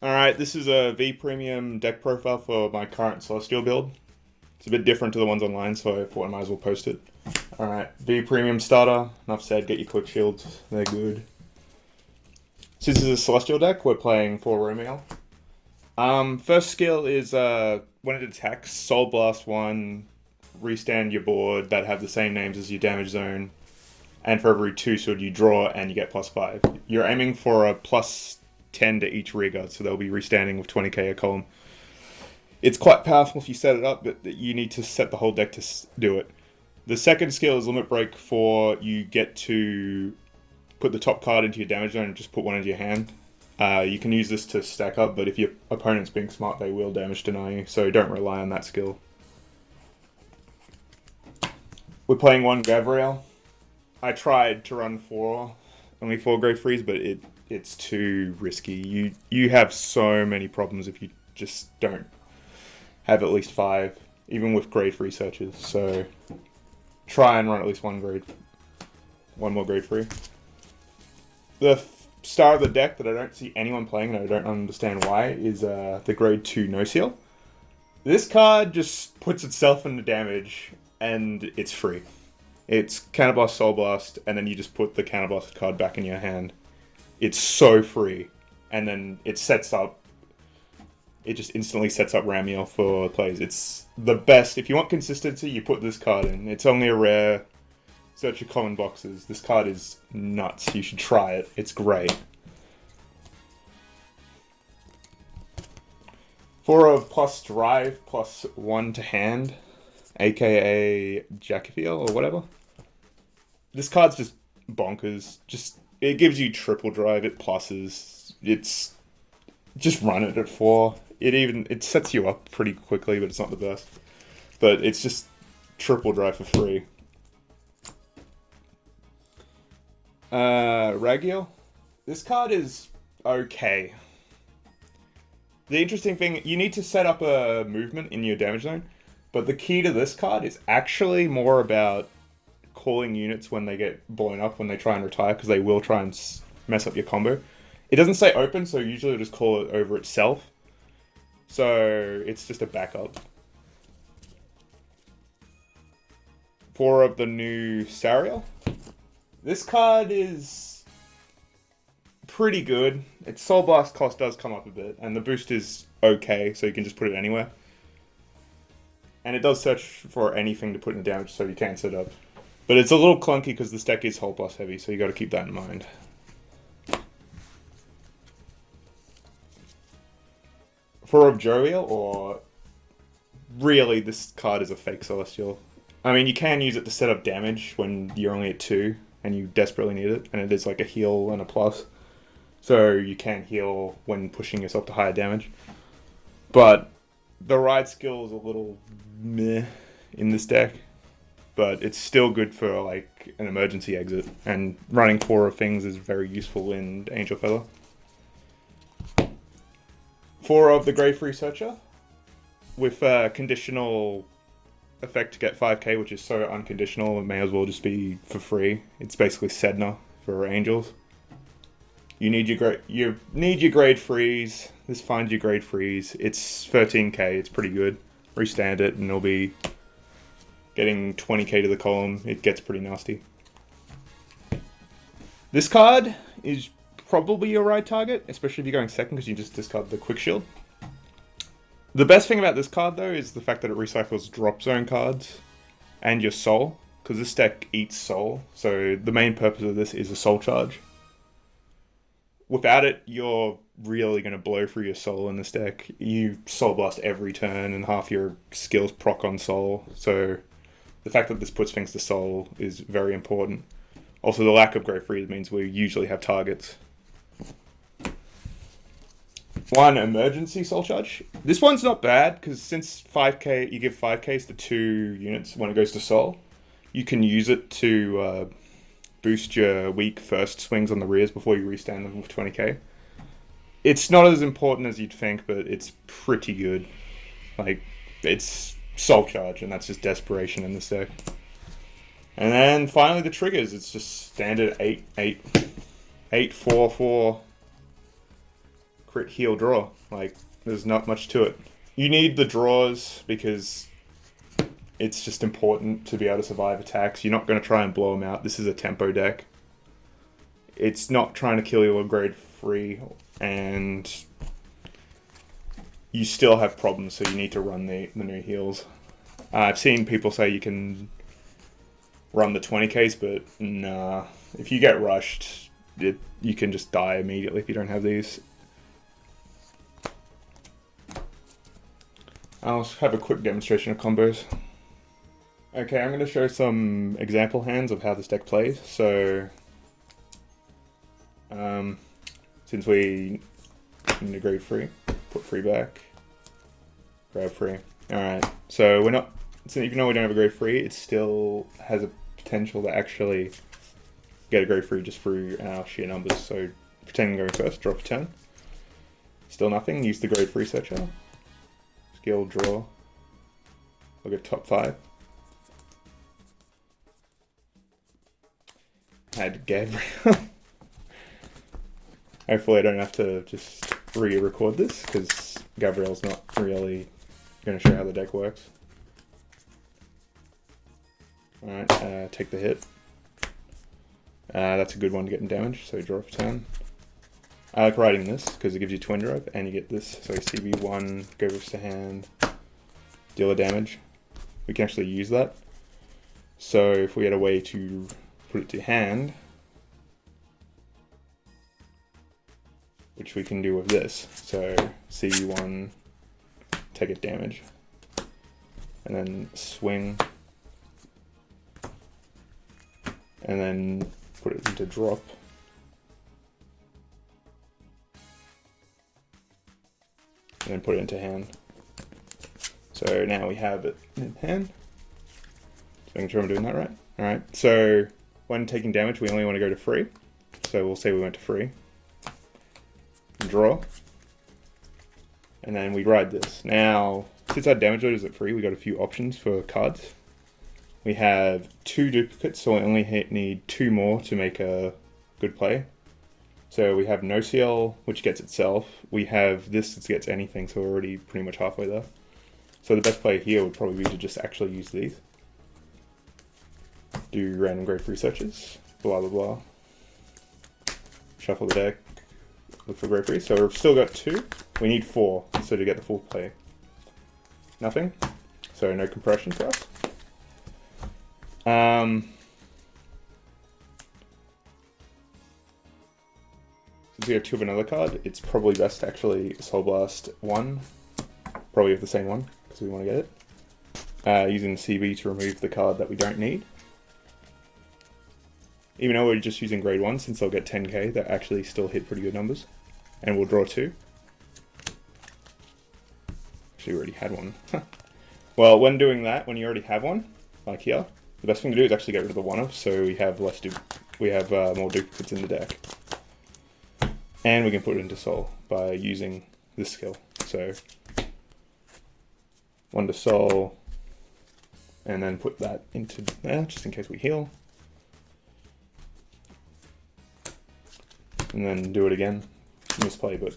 Alright, this is a V Premium deck profile for my current Celestial build. It's a bit different to the ones online, so I thought I might as well post it. Alright, V Premium starter. Enough said, get your quick shields. They're good. Since this is a Celestial deck, we're playing 4 Romeo. First skill is when it attacks, Soul Blast 1, restand your board that have the same names as your damage zone, and for every 2 sword you draw and you get +5. You're aiming for a +10 to each rear guard, so they'll be restanding with 20k a column. It's quite powerful if you set it up, but you need to set the whole deck to do it. The second skill is Limit Break 4. You get to put the top card into your damage zone and just put one into your hand. You can use this to stack up, but if your opponent's being smart, they will damage deny you, so don't rely on that skill. We're playing 1 Gabriel. I tried to run 4, only 4 grade frees, but it's too risky. You have so many problems if you just don't have at least 5, even with grade free searches. So try and run at least one more grade free. The star of the deck that I don't see anyone playing and I don't understand why is the grade 2 No Seal. This card just puts itself into damage and it's free. It's Counterblast, Soul Blast, and then you just put the Counterblasted card back in your hand. It's so free. And then it just instantly sets up Ramiel for plays. It's the best. If you want consistency, you put this card in. It's only a rare. Search your common boxes. This card is nuts. You should try it. It's great. 4 of plus drive, +1 to hand, aka Jackafiel or whatever. This card's just bonkers. It gives you triple drive, it pluses. It's just run it at 4. It sets you up pretty quickly, but it's not the best. But it's just triple drive for free. Ragiel. This card is okay. The interesting thing, you need to set up a movement in your damage zone, but the key to this card is actually more about calling units when they get blown up, when they try and retire, because they will try and mess up your combo. It doesn't say open, so usually it'll just call it over itself. So it's just a backup. 4 of the new Sariel. This card is pretty good. Its Soul Blast cost does come up a bit, and the boost is okay, so you can just put it anywhere. And it does search for anything to put in damage, so you can set up. But it's a little clunky because this deck is Hull Blast heavy, so you got to keep that in mind. 4 of Jovial, or really this card is a fake Celestial. I mean, you can use it to set up damage when you're only at 2 and you desperately need it, and it is like a heal and a plus. So you can heal when pushing yourself to higher damage. But the ride skill is a little meh in this deck. But it's still good for like an emergency exit, and running 4 of things is very useful in Angel Feather. 4 of the Grey Free Searcher with conditional effect to get 5k, which is so unconditional, it may as well just be for free. It's basically Sedna for Angels. You need your grade freeze. This finds your grade freeze. It's 13k. It's pretty good. Restand it, and it'll be getting 20k to the column. It gets pretty nasty. This card is probably your right target, especially if you're going second, because you just discard the quick shield. The best thing about this card, though, is the fact that it recycles drop zone cards and your soul, because this deck eats soul. So the main purpose of this is a soul charge. Without it, you're really going to blow through your soul in this deck. You soul blast every turn, and half your skills proc on soul. So the fact that this puts things to soul is very important. Also, the lack of Grey Freeze means we usually have targets. 1 emergency soul charge. This one's not bad, because since 5k, you give 5ks to 2 units when it goes to soul. You can use it to boost your weak first swings on the rears before you restand them with 20k. It's not as important as you'd think, but it's pretty good. Like, it's soul charge, and that's just desperation in this deck. And then finally the triggers. It's just standard 8, 4, 4 crit, heal, draw. Like, there's not much to it. You need the draws because it's just important to be able to survive attacks. You're not going to try and blow them out. This is a tempo deck. It's not trying to kill your grade 3, and you still have problems, so you need to run the new heals. I've seen people say you can run the 20Ks, but nah. If you get rushed, you can just die immediately if you don't have these. I'll have a quick demonstration of combos. Okay, I'm going to show some example hands of how this deck plays. So, since we need a grade 3, put 3 back, grab 3. Alright, so we're not, so even though we don't have a grade 3, it still has a potential to actually get a grade 3 just through our sheer numbers. So, pretending going first, draw for 10. Still nothing, use the grade 3 searcher. Skill, draw. Look at top 5. Had Gabriel. Hopefully I don't have to just re-record this, because Gabriel's not really going to show how the deck works. Alright, take the hit. That's a good one to get in damage, so draw for 10. I like writing this, because it gives you twin drive, and you get this, so CB1, goes to hand, deal a damage. We can actually use that. So if we had a way to put it to hand, which we can do with this, so CB1, take a damage, and then swing, and then put it into drop. And then put it into hand. So now we have it in hand. So making sure I'm doing that right. Alright, so when taking damage, we only want to go to 3. So we'll say we went to 3. Draw. And then we ride this. Now, since our damage load is at 3, we got a few options for cards. We have 2 duplicates, so we only need 2 more to make a good play. So we have no CL, which gets itself. We have this that gets anything, so we're already pretty much halfway there. So the best play here would probably be to just actually use these. Do random grade 3 searches, blah blah blah. Shuffle the deck, look for grade 3. So we've still got 2. We need 4, so to get the full play. Nothing. So no compression for us. Since we have 2 of another card, it's probably best to actually Soul Blast 1. Probably with the same one, because we want to get it. Using CB to remove the card that we don't need. Even though we're just using grade 1, since they'll get 10k, they actually still hit pretty good numbers. And we'll draw 2. Actually, we already had one. Well, when doing that, when you already have one, like here, the best thing to do is actually get rid of the one-off, so we have more duplicates in the deck. And we can put it into Soul by using this skill. So 1 to Soul, and then put that into there, just in case we heal. And then do it again. Misplay, but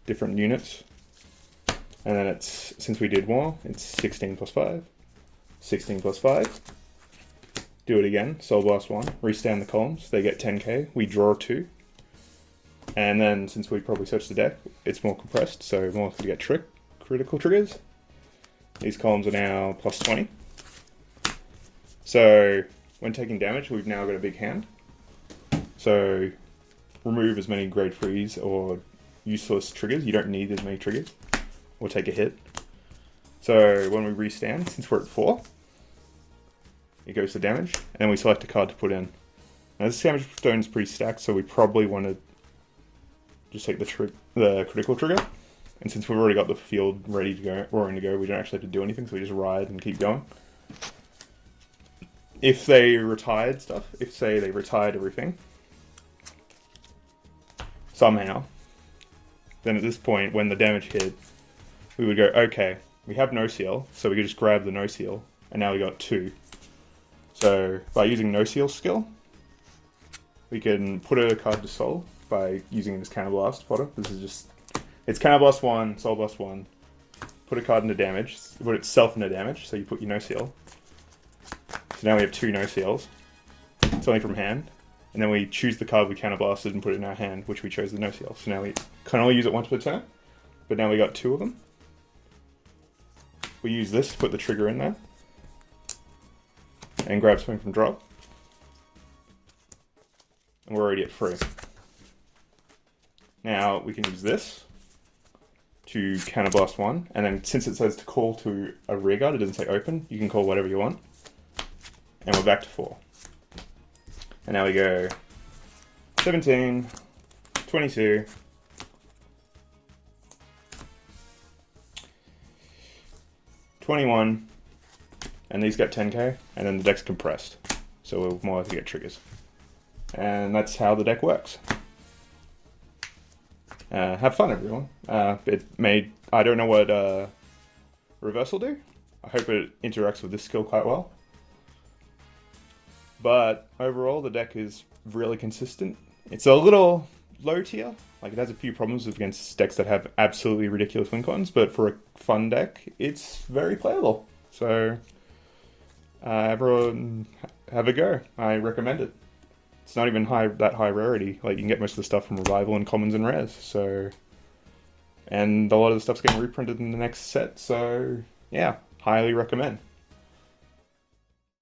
different units. And then it's, since we did more, it's 16 plus 5. 16 plus 5. Do it again, Soul Blast 1. Restand the columns, they get 10k. We draw 2. And then, since we probably searched the deck, it's more compressed, so more likely to get critical triggers. These columns are now plus 20. So, when taking damage, we've now got a big hand. So, remove as many grade 3s or useless triggers. You don't need as many triggers. Or take a hit. So, when we restand, since we're at 4, it goes to damage, and then we select a card to put in. Now, this damage stone is pretty stacked, so we probably want to just take the critical trigger. And since we've already got the field ready to go, roaring to go, we don't actually have to do anything, so we just ride and keep going. If they retired stuff, if say they retired everything, somehow, then at this point, when the damage hit, we would go, okay, we have no seal, so we could just grab the no seal, and now we got 2. So by using no seal skill, we can put a card to Soul by using this Counterblast fodder. This is just It's Counterblast 1, Soul Blast 1. Put a card into damage. Put itself into damage, so you put your no seal. So now we have 2 no seals. It's only from hand. And then we choose the card we counterblasted and put it in our hand, which we chose the no seal. So now we can only use it once per turn. But now we got 2 of them. We use this to put the trigger in there. And grab something from drop. And we're already at 3. Now we can use this to counterblast 1. And then since it says to call to a rear guard, it doesn't say open. You can call whatever you want. And we're back to 4. And now we go 17, 22, 21, and these got 10k, and then the deck's compressed. So we're more likely to get triggers. And that's how the deck works. Have fun, everyone. I don't know what reverse will do. I hope it interacts with this skill quite well. But overall, the deck is really consistent. It's a little low tier. Like, it has a few problems against decks that have absolutely ridiculous win cons, but for a fun deck, it's very playable. So, everyone have a go. I recommend it. It's not even that high rarity. Like, you can get most of the stuff from Revival and Commons and Rares. So, and a lot of the stuff's getting reprinted in the next set. So, yeah, highly recommend.